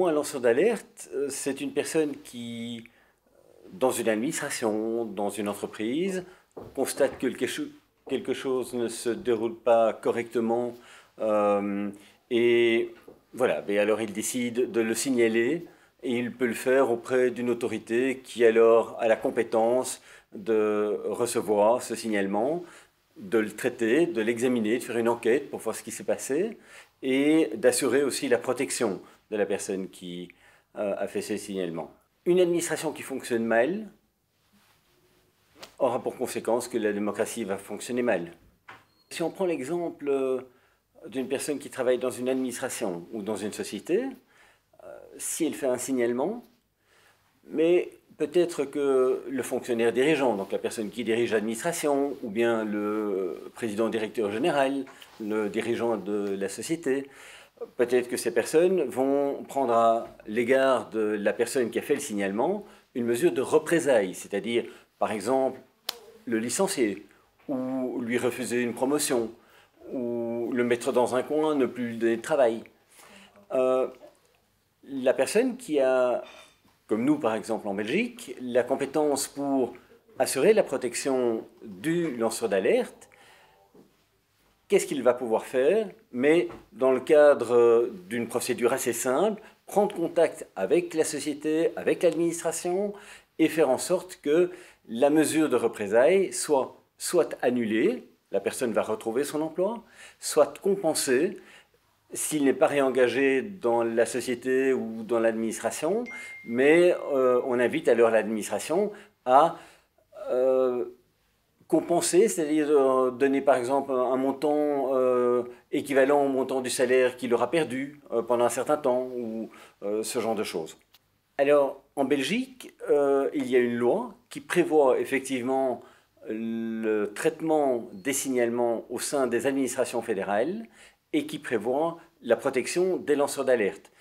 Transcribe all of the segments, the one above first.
Typiquement, un lanceur d'alerte, c'est une personne qui, dans une administration, dans une entreprise, constate que quelque chose ne se déroule pas correctement et voilà, et alors il décide de le signaler et il peut le faire auprès d'une autorité qui alors a la compétence de recevoir ce signalement, de le traiter, de l'examiner, de faire une enquête pour voir ce qui s'est passé et d'assurer aussi la protection de la personne qui a fait ce signalement. Une administration qui fonctionne mal aura pour conséquence que la démocratie va fonctionner mal. Si on prend l'exemple d'une personne qui travaille dans une administration ou dans une société, si elle fait un signalement, mais peut-être que le fonctionnaire dirigeant, donc la personne qui dirige l'administration, ou bien le président directeur général, le dirigeant de la société, peut-être que ces personnes vont prendre à l'égard de la personne qui a fait le signalement une mesure de représailles, c'est-à-dire, par exemple, le licencier, ou lui refuser une promotion, ou le mettre dans un coin, ne plus lui donner de travail. La personne qui a, comme nous par exemple en Belgique, la compétence pour assurer la protection du lanceur d'alerte, qu'est-ce qu'il va pouvoir faire? Mais dans le cadre d'une procédure assez simple, prendre contact avec la société, avec l'administration et faire en sorte que la mesure de représailles soit annulée, la personne va retrouver son emploi, soit compensée s'il n'est pas réengagé dans la société ou dans l'administration, mais on invite alors l'administration à compenser, c'est-à-dire donner par exemple un montant équivalent au montant du salaire qu'il aura perdu pendant un certain temps, ou ce genre de choses. Alors, en Belgique, il y a une loi qui prévoit effectivement le traitement des signalements au sein des administrations fédérales et qui prévoit la protection des lanceurs d'alerte.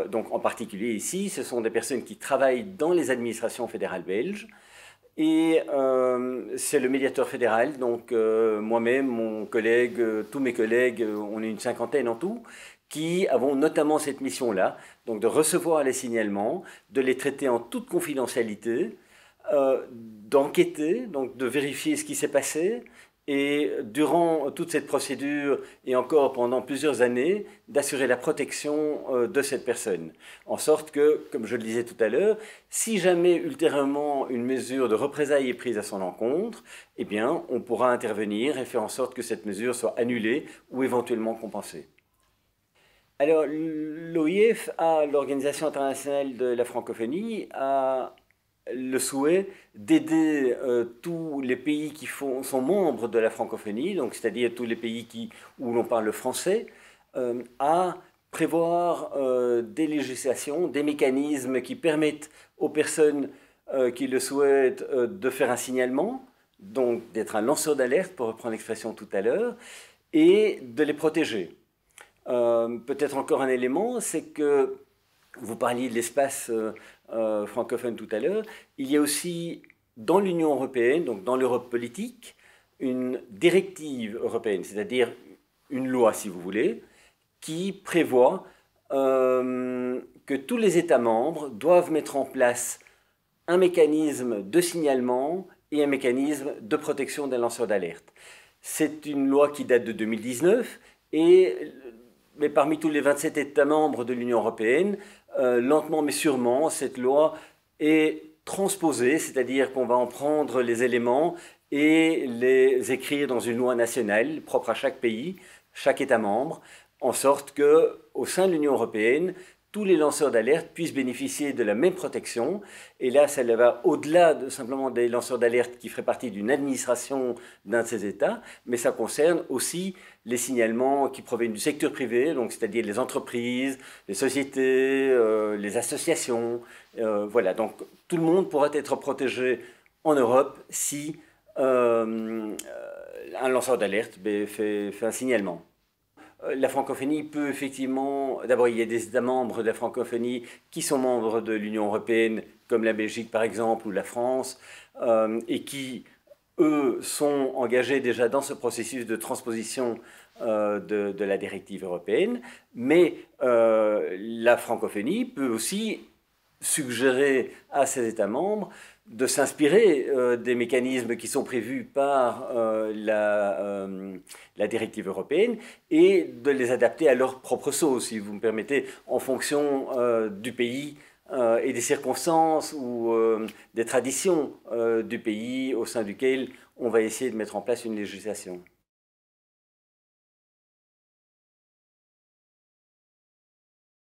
Donc, en particulier ici, ce sont des personnes qui travaillent dans les administrations fédérales belges. Et c'est le médiateur fédéral, donc moi-même, mon collègue, tous mes collègues, on est une cinquantaine en tout, qui avons notamment cette mission-là, donc de recevoir les signalements, de les traiter en toute confidentialité, d'enquêter, donc de vérifier ce qui s'est passé, et durant toute cette procédure, et encore pendant plusieurs années, d'assurer la protection de cette personne. En sorte que, comme je le disais tout à l'heure, si jamais ultérieurement une mesure de représailles est prise à son encontre, eh bien, on pourra intervenir et faire en sorte que cette mesure soit annulée ou éventuellement compensée. Alors, l'OIF, l'Organisation internationale de la francophonie, a le souhait d'aider tous les pays qui sont membres de la francophonie, donc c'est-à-dire tous les pays où l'on parle le français, à prévoir des législations, des mécanismes qui permettent aux personnes qui le souhaitent de faire un signalement, donc d'être un lanceur d'alerte, pour reprendre l'expression tout à l'heure, et de les protéger. Peut-être encore un élément, c'est que vous parliez de l'espace francophone tout à l'heure, il y a aussi dans l'Union européenne, donc dans l'Europe politique, une directive européenne, c'est-à-dire une loi si vous voulez, qui prévoit que tous les États membres doivent mettre en place un mécanisme de signalement et un mécanisme de protection des lanceurs d'alerte. C'est une loi qui date de 2019 mais parmi tous les 27 États membres de l'Union européenne, lentement mais sûrement, cette loi est transposée, c'est-à-dire qu'on va en prendre les éléments et les écrire dans une loi nationale propre à chaque pays, chaque État membre, en sorte qu'au sein de l'Union européenne, tous les lanceurs d'alerte puissent bénéficier de la même protection. Et là, ça va au-delà simplement des lanceurs d'alerte qui feraient partie d'une administration d'un de ces États, mais ça concerne aussi les signalements qui proviennent du secteur privé, donc c'est-à-dire les entreprises, les sociétés, les associations. Voilà, donc tout le monde pourra être protégé en Europe si un lanceur d'alerte fait un signalement. La francophonie peut effectivement... D'abord, il y a des États membres de la francophonie qui sont membres de l'Union européenne, comme la Belgique par exemple, ou la France, et qui, eux, sont engagés déjà dans ce processus de transposition de la directive européenne, mais la francophonie peut aussi suggérer à ses États membres de s'inspirer des mécanismes qui sont prévus par la directive européenne et de les adapter à leur propre sauce, si vous me permettez, en fonction du pays et des circonstances ou des traditions du pays au sein duquel on va essayer de mettre en place une législation.